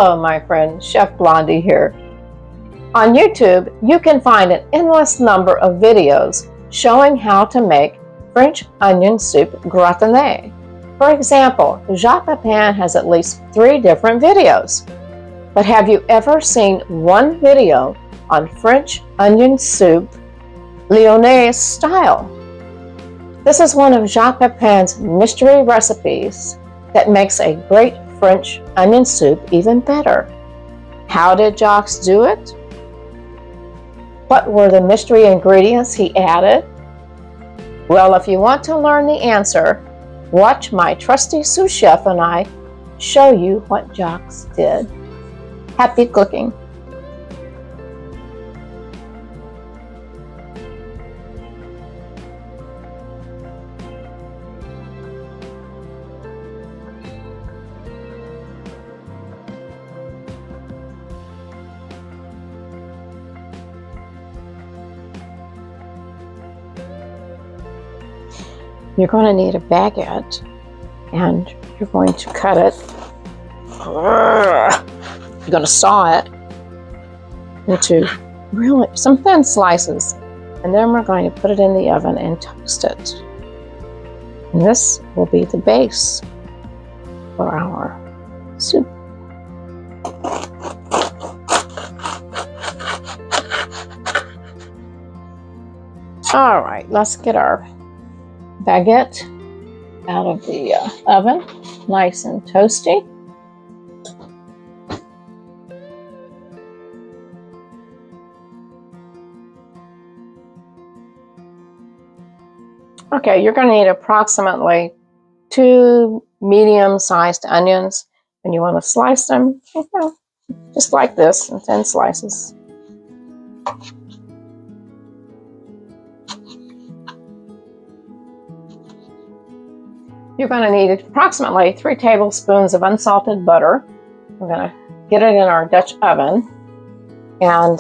Hello, my friend, Chef Blondie here. On YouTube, you can find an endless number of videos showing how to make French onion soup gratinee. For example, Jacques Pepin has at least 3 different videos. But have you ever seen one video on French onion soup, Lyonnaise-style? This is one of Jacques Pepin's mystery recipes that makes a great French onion soup even better. How did Jacques do it? What were the mystery ingredients he added? Well, if you want to learn the answer, watch my trusty sous chef and I show you what Jacques did. Happy cooking! You're going to need a baguette, and you're going to cut it. You're going to saw it into really some thin slices, and then we're going to put it in the oven and toast it. And this will be the base for our soup. All right, let's get our baguette out of the oven, nice and toasty. Okay, you're going to need approximately 2 medium-sized onions, and you want to slice them just like this in thin slices. You're going to need approximately 3 tablespoons of unsalted butter. We're going to get it in our Dutch oven. And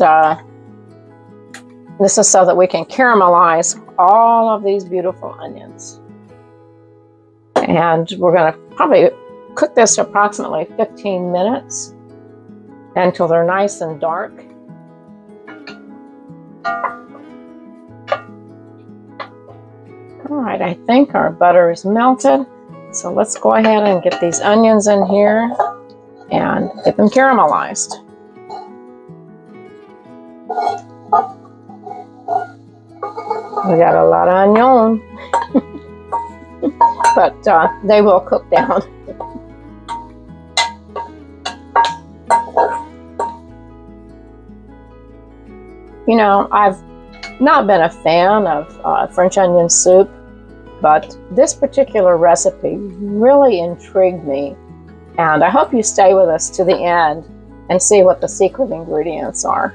this is so that we can caramelize all of these beautiful onions. And we're going to probably cook this approximately 15 minutes until they're nice and dark. All right, I think our butter is melted, so let's go ahead and get these onions in here and get them caramelized. We got a lot of onion, but they will cook down. You know, I've not been a fan of French onion soup, but this particular recipe really intrigued me, and I hope you stay with us to the end and see what the secret ingredients are.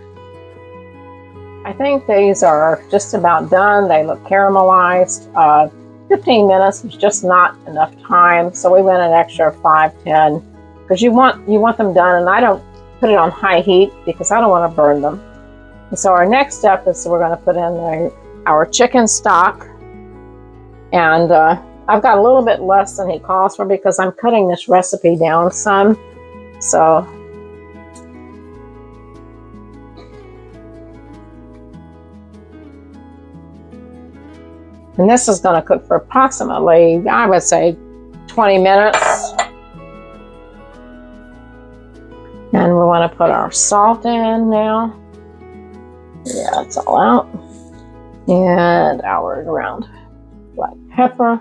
I think these are just about done. They look caramelized. 15 minutes is just not enough time, so we went an extra 5-10 because you want them done, and I don't put it on high heat because I don't want to burn them. And so our next step is we're going to put in our chicken stock, and I've got a little bit less than he calls for because I'm cutting this recipe down some. So and this is going to cook for approximately, I would say, 20 minutes. And we want to put our salt in now. Yeah, it's all out. And our ground black pepper.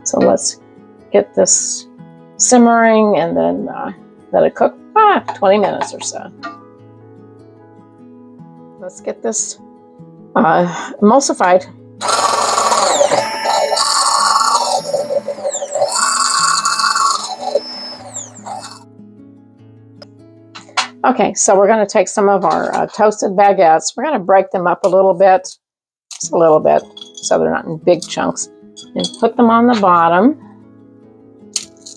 So let's get this simmering and then let it cook 20 minutes or so. Let's get this emulsified. Okay, so we're going to take some of our toasted baguettes. We're going to break them up a little bit, just a little bit, so they're not in big chunks, and put them on the bottom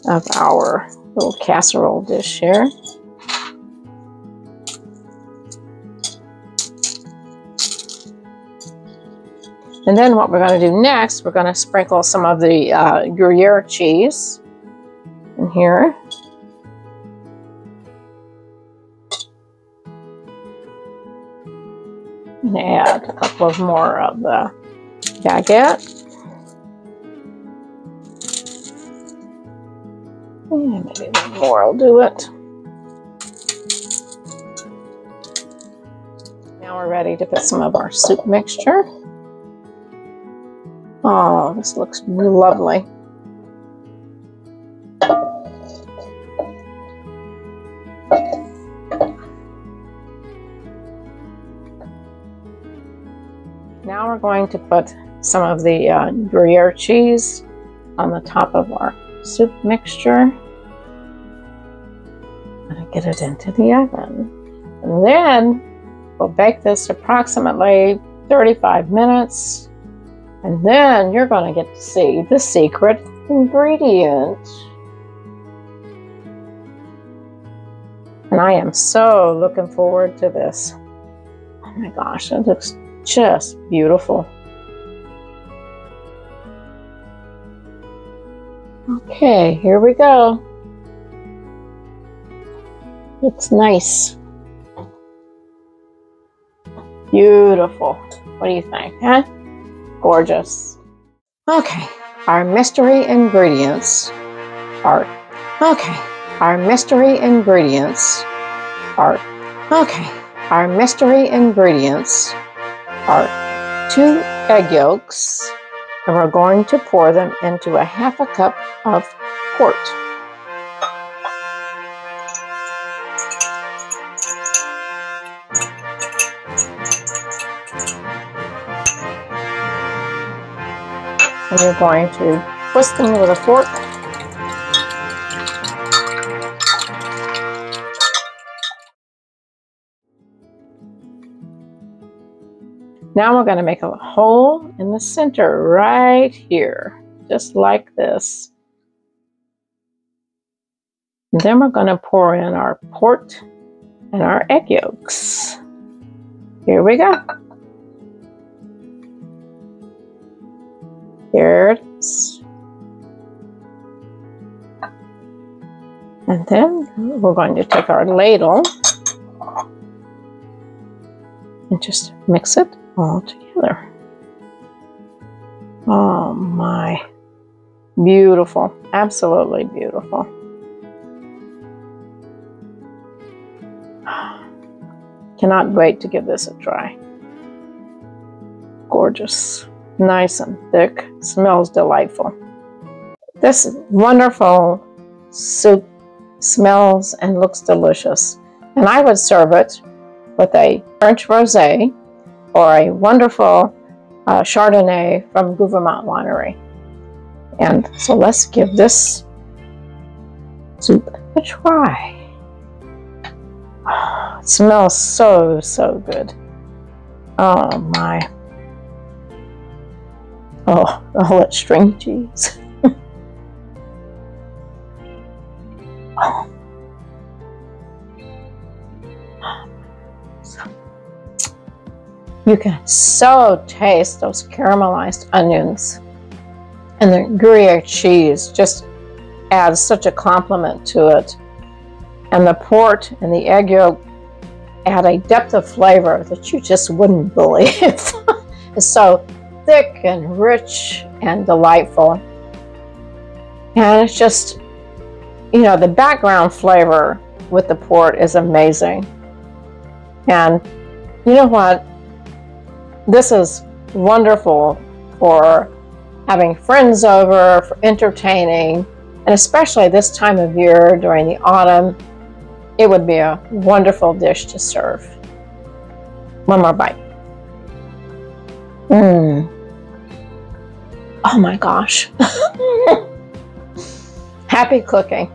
of our little casserole dish here. And then what we're going to do next, we're going to sprinkle some of the Gruyere cheese. in here. I'm going to add a couple of more of the baguette. And maybe one more will do it. Now we're ready to put some of our soup mixture. Oh, this looks lovely. Now we're going to put some of the Gruyere cheese on the top of our soup mixture. And get it into the oven. And then we'll bake this approximately 35 minutes. And then you're going to get to see the secret ingredient. And I am so looking forward to this. Oh my gosh, it looks just beautiful. Okay, here we go. Looks nice. Beautiful. What do you think, huh? Gorgeous. Okay, our mystery ingredients are, our mystery ingredients are 2 egg yolks, and we're going to pour them into a half a cup of port. And you're going to twist them with a fork. Now we're going to make a hole in the center right here, just like this. And then we're going to pour in our port and our egg yolks. Here we go. There it is. And then we're going to take our ladle and just mix it all together. Oh my, beautiful, absolutely beautiful. Cannot wait to give this a try. Gorgeous, nice and thick, smells delightful. This wonderful soup smells and looks delicious. And I would serve it with a French rosé or a wonderful Chardonnay from Gouvernement Winery. And so let's give this soup a try. Oh, it smells so, so good. Oh my. Oh, all that stringy cheese. Oh. You can so taste those caramelized onions, and the Gruyere cheese just adds such a compliment to it. And the port and the egg yolk add a depth of flavor that you just wouldn't believe. It's so thick and rich and delightful. And it's just, you know, the background flavor with the port is amazing. And you know what? This is wonderful for having friends over, for entertaining, and especially this time of year during the autumn, it would be a wonderful dish to serve. One more bite. Oh my gosh. Happy cooking.